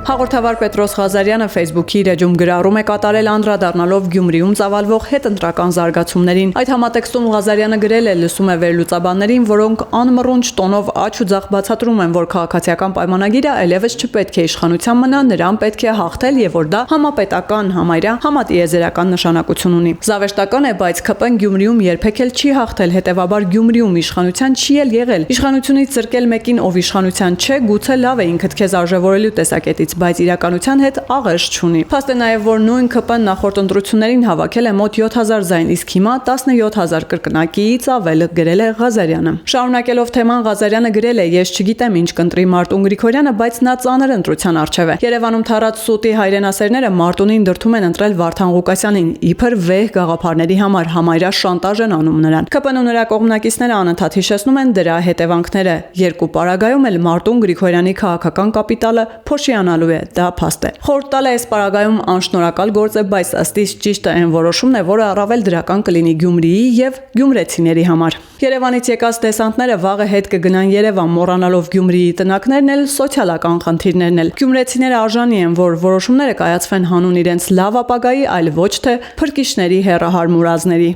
Հաղորդավար Պետրոս Ղազարյանը Facebook-ի իր էջում գրառում է կատարել անդրադառնալով Գյումրիում ծավալվող հետընտրական զարգացումներին։ Այդ համատեքստում Ղազարյանը գրել է լսում է վերլուծաբաններին, որոնք անմռունչ տոնով աչ ու ձախ բացատրում են, որ քաղաքացիական պայմանագիրը այլևս չպետք է իշխանության մնա, նրան պետք է հաղթել եւ որ դա համապետական, համարյա, համատիեզերական նշանակություն ունի։ Զավեշտական է, բայց ԿՊ-ն Գյումրիում երբեք էլ չի հաղթել, հետեւաբար Գյումրիում իշխանության չի էլ եղել։ Իշխանությունից զրկել մեկին, ով իշխանության չէ, գուցե լավ է ինքդ քեզ արժևորելու տեսակետից, բայց իրականության հետ աղերս չունի։ Փաստ է նաև, որ նույն ԿՊ-ն նախորդ ընտրություններին հավաքել է մոտ 7000 ձայն, իսկ հիմա 17000 կրկնակիից ավել, գրել է Ղազարյանը։ Շարունակելով թեման Ղազարյանը գրել է. «Ես չգիտեմ ինչ կընտրի Մարտուն Գրիգորյանը, բայց նա ծանր ընտրության առջև է։ Երևանում թարած սուտի հայրենասերները Մարտունին դրդում են ընտրել Վարդան Ղուկասյանին, իբր վեհ գաղափարների համար, համարյա շանտաժ են անում նրան։ ԿՊ-ն ու նրա կողմնակիցները անընդհատ հիշեցնում են դրա հետևանքները։ Երկու պարագայում էլ Մարտուն Գրիգորյանի քաղաքական կապիտալը փոշիանալու է, դա փաստ է։ Խորհուրդ տալը այս պարագայում անշնորհակալ գործ է, բայց ըստ իս ճիշտը այն որոշումն է, որը առավել դրական կլինի Գյումրիի եւ գյումրեցիների համար։ Երևանից եկած դեսանտները վաղը հետ կգնան Երևան, մոռանալով Գյումրիի տնակներն էլ, սոցիալական խնդիրներն էլ։ Գյումրեցիները արժանի են, որ որոշումները կայացվեն հանուն իրենց լավ ապագայի, այլ ոչ թե փրկիչների հեռահար մուրազների։